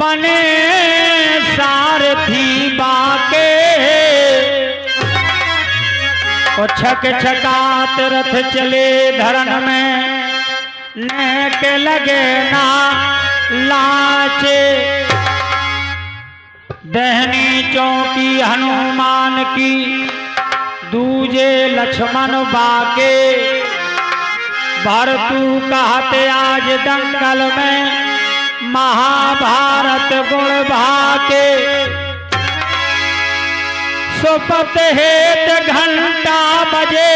बने सारथी बाके और छक छकात रथ चले धरन में नेक लगे ना लाचे दहनी चौकी हनुमान की दूजे लक्ष्मण बाके भरतू कहते आज दंगल में महाभारत गुण भाके सुपत हेत घंटा बजे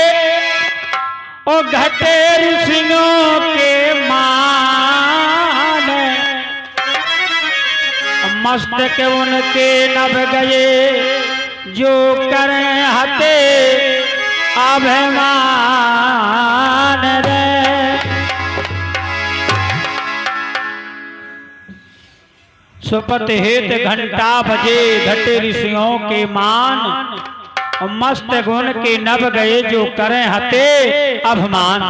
और घटे ऋषियों के मान मस्तक उनके नभ गए जो करें हते अभिमान रे। सुपत हेत घंटा बजे घटे ऋषियों के मान और मस्त गुण के नभ गए जो करें हते अभिमान।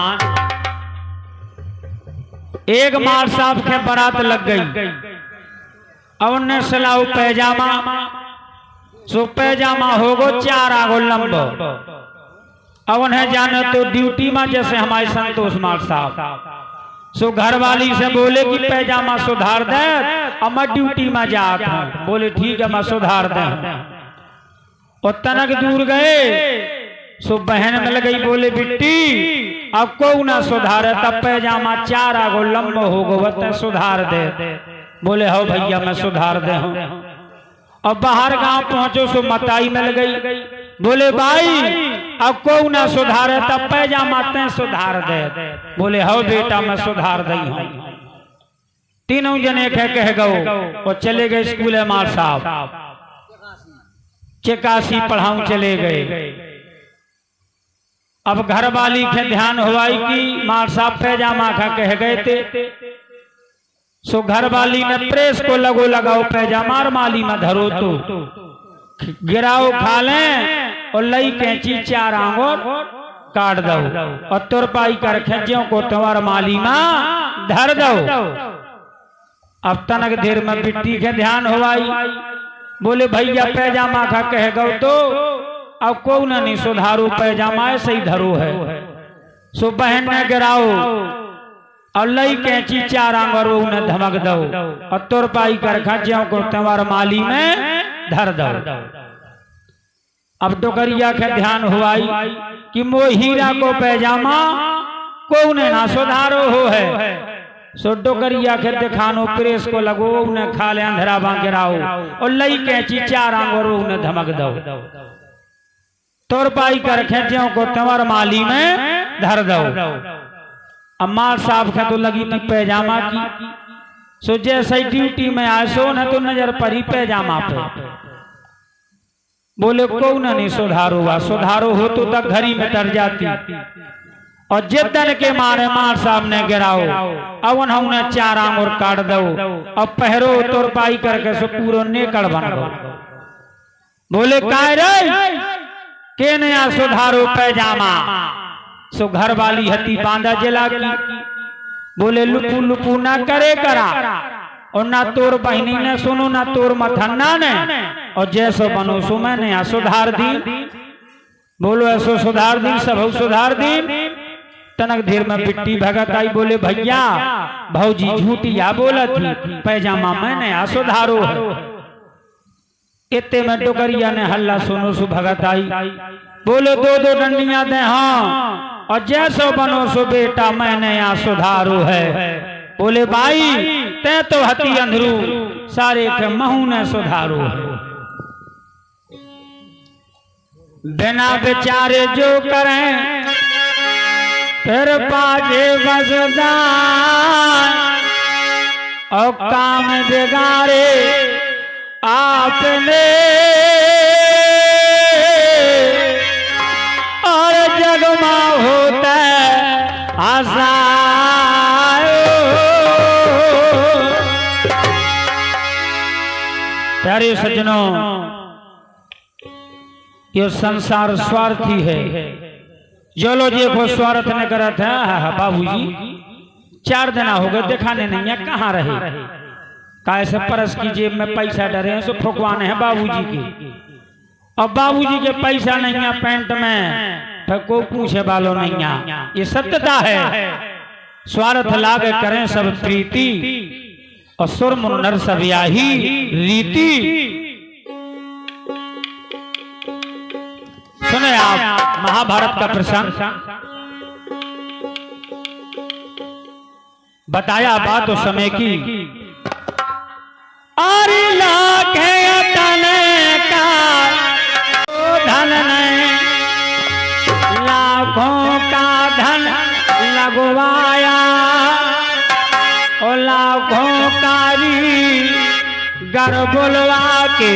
एक मार साहब के बारात लग गई और उन्हें सलाऊ पैजामा सो पैजामा होगो 4 आगो लंबो अब उन्हें जाने तो ड्यूटी में जैसे हमारे संतोष मार साहब सो घर वाली से बोले कि पैजामा सुधार दे और मैं ड्यूटी में जाता हूं। बोले ठीक है मैं सुधार दे। और तनक दूर गए सो बहन मिल गई बोले बिट्टी अब को ना सुधारे तब पैजामा 4 आगो लंबो होगो वह सुधार दे। बोले हो भैया मैं सुधार दे हूं। और बाहर गांव पहुंचो सो मताई मिल गई बोले भाई अब को ना सुधारे तब पैजामा ते सुधार दे। बोले हो बेटा मैं सुधार दई हूं। तीनों जने कह गो और चले गए स्कूल मार साहब चकासी पढ़ाऊं चले गए। अब घर वाली के ध्यान हुआई कि मार साहब पैजामा खा कह गए थे सो घर वाली ने प्रेस को लगो लगाओ पैजामा माली में धरो तो गिराओ खा लें और लई कैंची 4 आंगुर काट दो और तुरपाई कर खेजों को तुम्हार माली में धर दो। अब तनक देर में बिट्टी के ध्यान हुआई बोले भैया पैजामा खा कह गो तो अब को नहीं सुधारू पैजामा ऐसे ही धरो है। सो बहन ने गिराओ और लई कैंची 4 आंगुर उन्हें धमक दो और तुरपाई कर खेजों को तुम्हार माली में धर दो। अब डोकरिया के ध्यान हुआई कि मो हीरा को पैजामा को उन्हें ना सुधारो हो है। सो डोकरिया के दिखानो प्रेस को लगो उन्हें खा ले अंधेरा गिराओ और लई कैंची 4 आंगुर उन्हें धमक दो तोरपाई कर खेचों को तुम्हार माली में धर दो। अम्मा साहब के तो लगी थी पैजामा की सो जैसे ड्यूटी में आए सो न तो नजर पड़ी पैजामा पे। बोले को नहीं सुधारो हुआ सुधारो हो तो तक घड़ी में तर जाती और जिद्दन के मारे मार साहब ने गिराओ अब उन्हें 4 आंगुर काट दो और पहरो तोरपाई करके सो पूरा नेकड़ बन गो। बोले काय रे के नया सुधारो पैजामा सो घर वाली हती बांधा जला की। बोले लुपू लुपू ना करे करा और ना तोर बहनी ने सुनो ना तोर मथन्ना ने और जैसो बनो सो मैंने यहाँ सुधार दी। बोलो ऐसो सुधार दी सब सुधार दी। तनक देर में बिट्टी भगत आई बोले भैया भौजी झूठिया बोला थी पैजामा मैंने यहाँ सुधारो है। इतने में डोकरिया ने हल्ला सुनो सो भगत आई बोले 2-2 डंडियां दे हाँ और जैसो बनो सो बेटा मैंने यहाँ सुधारो है। बोले भाई ते तो हती अंधरू सारे के महू ने सुधारो है। बिना बेचारे जो करें फिर पाजे बसदान और काम बिगाड़े आपने और जगमा होता आशा। प्यारे सज्जनों ये संसार स्वार्थी है। जो लोग ये को स्वार्थ न करा था बाबूजी 4 दिन हो गए दिखाने नहीं है कहाँ रहे कैसे परस की जेब में पैसा डरे हैं सो फुकवाने हैं बाबूजी के। अब बाबूजी के पैसा नहीं है पैंट में फिर को पूछे वालों नहीं है। ये सत्यता है। स्वार्थ लाग करें सब प्रीति और सुर मुन्नर सब याही रीति। सुने आप महाभारत का प्रसंग बताया बात उस समय की। अरे लाख धन का धन नहीं लाखों का धन लगवाया और लाखों कारी गर बुलवा के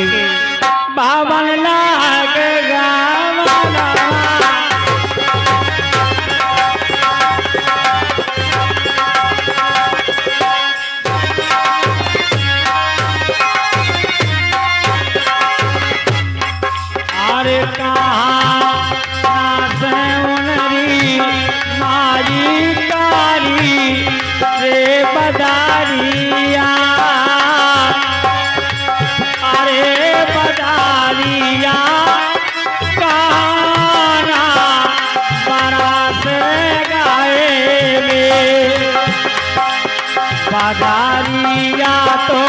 52 लाख गावना। अरे कहाँ से उनरी मारी कारी रे बदारिया। अरे बदारिया कहाना बड़ा से गाएंगे। बदारिया तो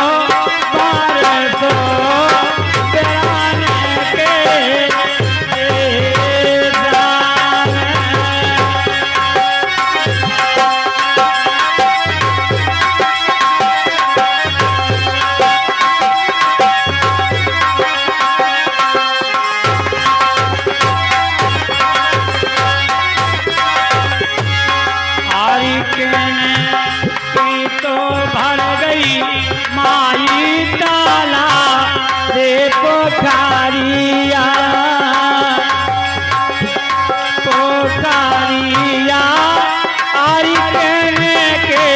बरसो तो भर गई माई ताला रे पोखरिया। पोखरिया आरी कहने के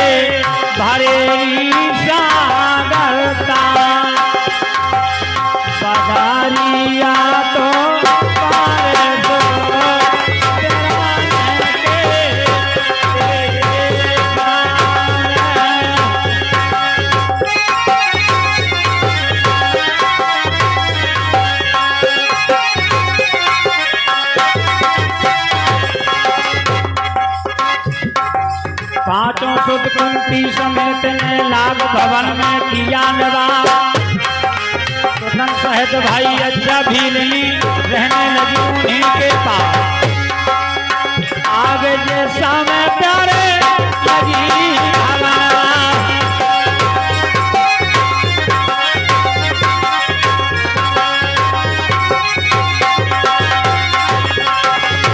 भरेली सागरता। बदारिया तो पांचों सुत कुंती समेत ने लाग भवन में किया निवास। सुतन सहित भाई अच्छा भीलनी रहने लगी उन्हीं के पास। आगे जैसा में प्यारे लगी हवा।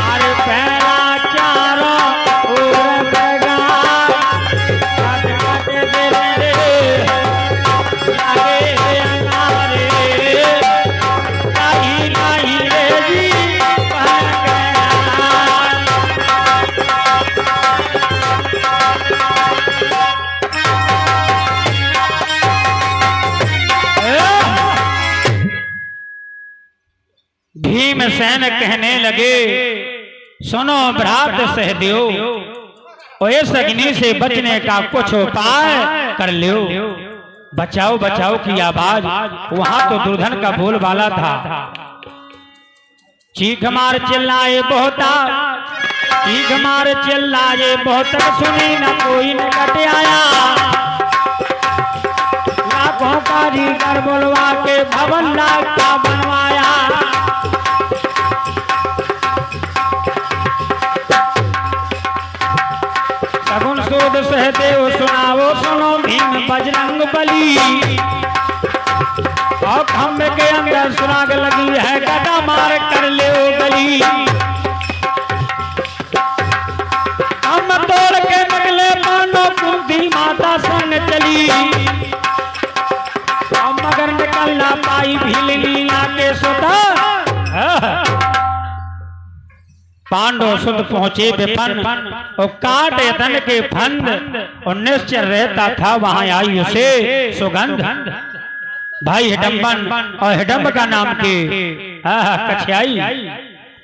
अरे पहला चारों भीमसेन कहने लगे सुनो भ्रात सहदेव और इस अग्नि से बचने का कुछ उपाय कर लो। बचाओ बचाओ की आवाज वहां तो दुर्धन का बोलबाला था। चीख मार चिल्लाए बहुता चीख मार चिल्लाए बहुत सुनी न कोई निकट आया। लाखों कारीगर बुलवा के भवन लाख का बनवाया। सगुन सूद सहदेव सुनावो सुनो भीम बजरंग बली। और खम्भे के अंदर सुराग लगी है गदा मार कर ले गली। हम तोड़ के निकले मानो कुंती माता संग चली। मगर निकल ना पाई भीलनी आके सुता। पांडव सुध पहुंचे विपन और काट यतन के फंद और निश्चय रहता था वहां आई उसे सुगंध। भाई हिडम्बन और हिडम्ब का नाम के कछियाई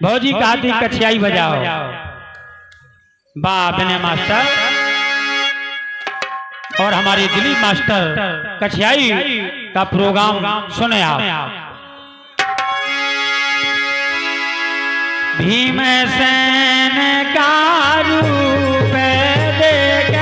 भौजी कहा थी कछियाई बजाओ। वाह बिने मास्टर और हमारे दिलीप मास्टर कछियाई का प्रोग्राम सुने आप। भीमसेन का रूप देख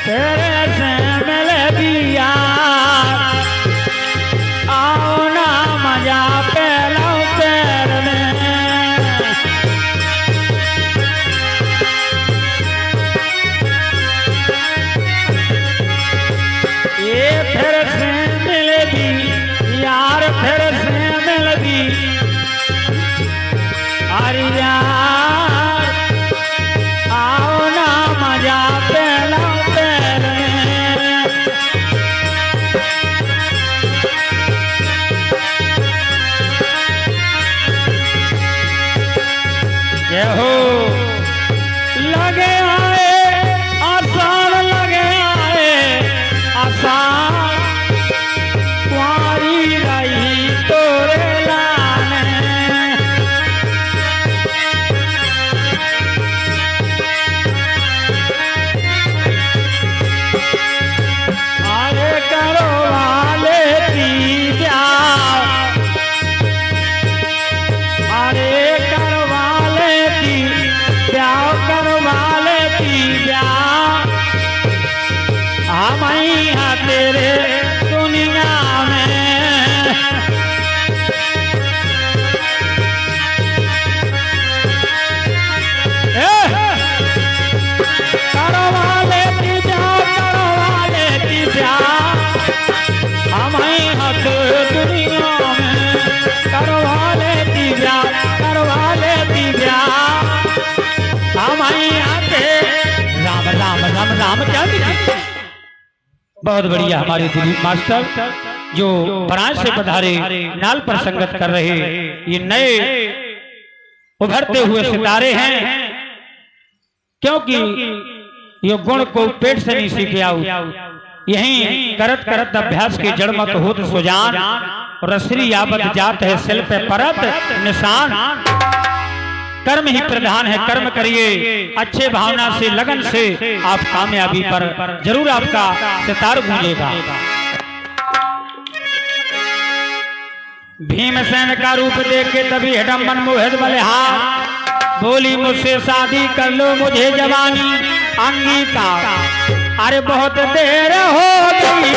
तेरे से मिल दिया आओ ना मजा पहला पैर में। ये फिर से मिलेगी यार फिर से मिलेगी अरे यार आओ ना मजा पहला हो लगे आए आसान लगे आए आसान कुंवारी रही तोरे लाने। अरे करो वाले की प्यार अरे करवाले की ब्याह हम यहाँ तेरे दुनिया में। करवाले की ब्याह हम यहाँ तेरे दुनिया में। करवाले की ब्याह राम राम राम राम चंद्र। बहुत बढ़िया हमारे दिलीप मास्टर जो फ्रांस से पधारे नाल पर संगत कर रहे ये नए उभरते हुए सितारे हैं, क्योंकि ये गुण को पेट से नहीं सीखे आओ यहीं करत करत अभ्यास के जड़ मत होत सुजान रसरी यावत जात है सिल पे परत निशान। कर्म ही प्रधान है, कर्म करिए अच्छे भावना से लगन से आप कामयाबी पर जरूर आपका सितार गूंजेगा। भीमसेन का रूप देख के तभी हिडम्बन मोहित बलिहार बोली मुझसे शादी कर लो मुझे जवानी अंगीकार। अरे बहुत देर हो गई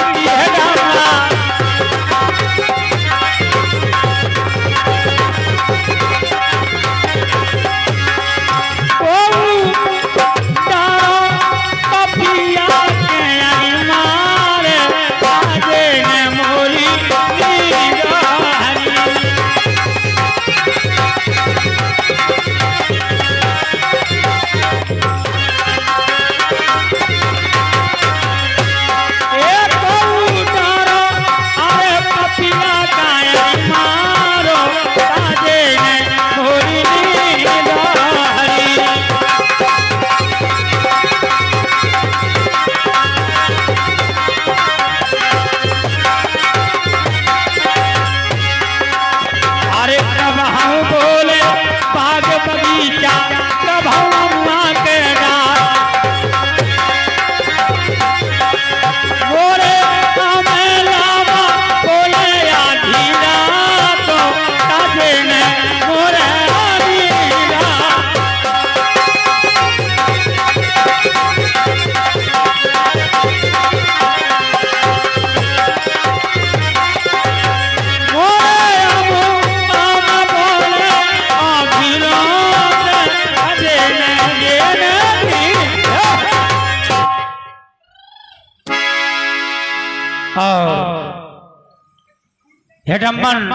हिडम्बन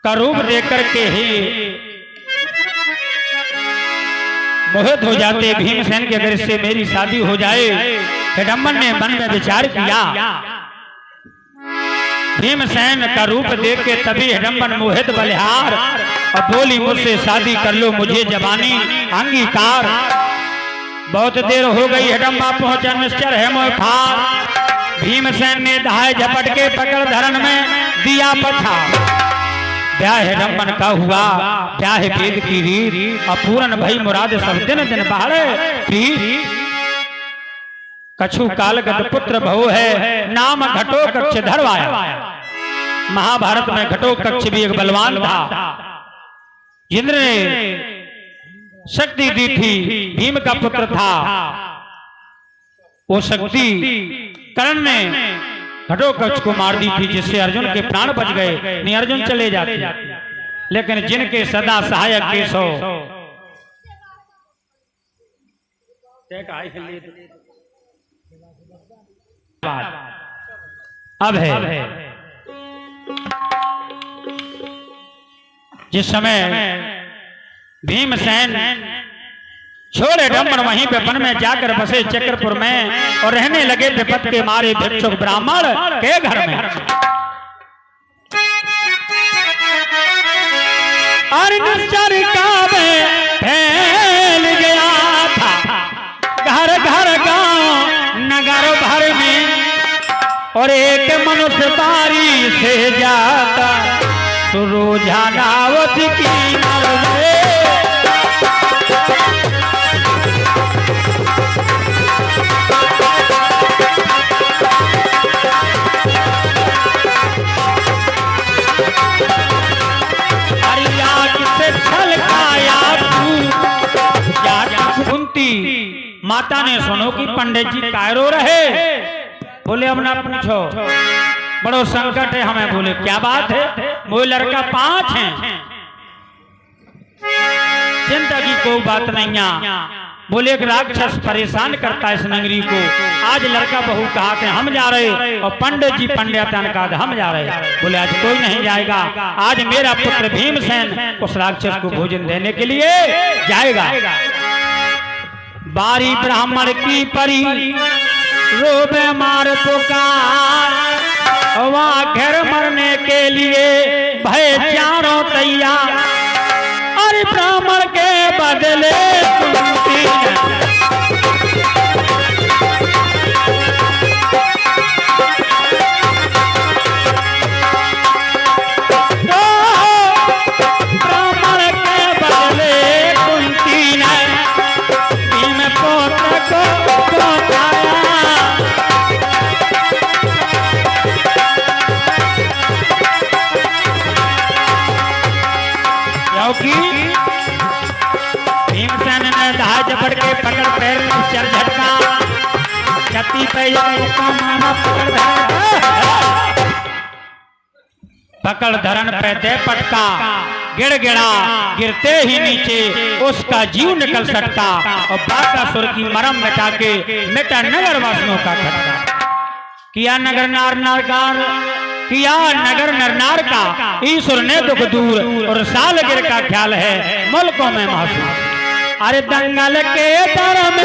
का रूप देख करके ही मोहित हो जाते भीमसेन के अगर इससे मेरी शादी हो जाए। हिडम्बन ने मन में विचार किया। भीमसेन का रूप देख के तभी हिडम्बन मोहित बलिहार और बोली मुझसे शादी कर लो मुझे जवानी अंगीकार। बहुत देर हो गई, हिडम्बा पहुंचा निश्चर है मोह फार। भीमसेन ने धाय झपट के पकड़ धरण में दिया पछा। ब्याह हिडम्बन का हुआ, ब्याह वेद की रीत, अपूरन भई मुराद सब दिन दिन बाहरे प्रीत। कछु कालगत पुत्र बहु है, नाम घटोत्कच धरवाया। महाभारत में घटोत्कच भी एक बलवान था, इंद्र ने शक्ति दी थी, भीम का पुत्र था। वो शक्ति कर्ण ने घटोत्कच को मार दी थी, जिससे अर्जुन के प्राण बच गए, नहीं अर्जुन चले जाते। लेकिन जिनके सदा सहायक केशव अब है। जिस समय भीमसेन छोड़े डम्बर वहीं पे वन में जाकर बसे चक्रपुर में और रहने लगे विपत के मारे भिक्षुक ब्राह्मण के घर में। और निश्चर काबे फैल गया था, घर घर गांव नगर भर में। और एक मनुष्य बारी से जाता तो रोजानावत की मर्ज़ी। माता ने सुनो कि पंडित जी कायरो रहे। बोले अब ना पूछो, बड़ो संकट है हमें। बोले क्या बात है? वो लड़का 5 है, चिंता की कोई बात नहीं। बोले एक राक्षस परेशान करता है इस नगरी को। आज लड़का बहू कहा थे हम जा रहे, और पंडित जी पंडितन कहा हम जा रहे। बोले आज कोई नहीं जाएगा, आज मेरा पुत्र भीमसेन उस राक्षस को भोजन देने के लिए जाएगा। बारी ब्राह्मण की परी रोबे मार पुकार, वहाँ घर मरने के लिए भय चारों तैयार। अरे ब्राह्मण के बदले भीमसेन ने धाय झपट के पकड़ पैर में चर झटका, छाती पे पकड़ धरण पे दे पटका। गिड़गिड़ा गिरते ही नीचे उसका जीव निकल सकता, और बाकासुर की मरम मिटा के मिटा नगर वासियों का खटका। किया नगर नार किया नगर नरनार का ईश्वर ने दुख दूर, और सालगिर का ख्याल है मुल्कों में महसूस। अरे दंगल के दर में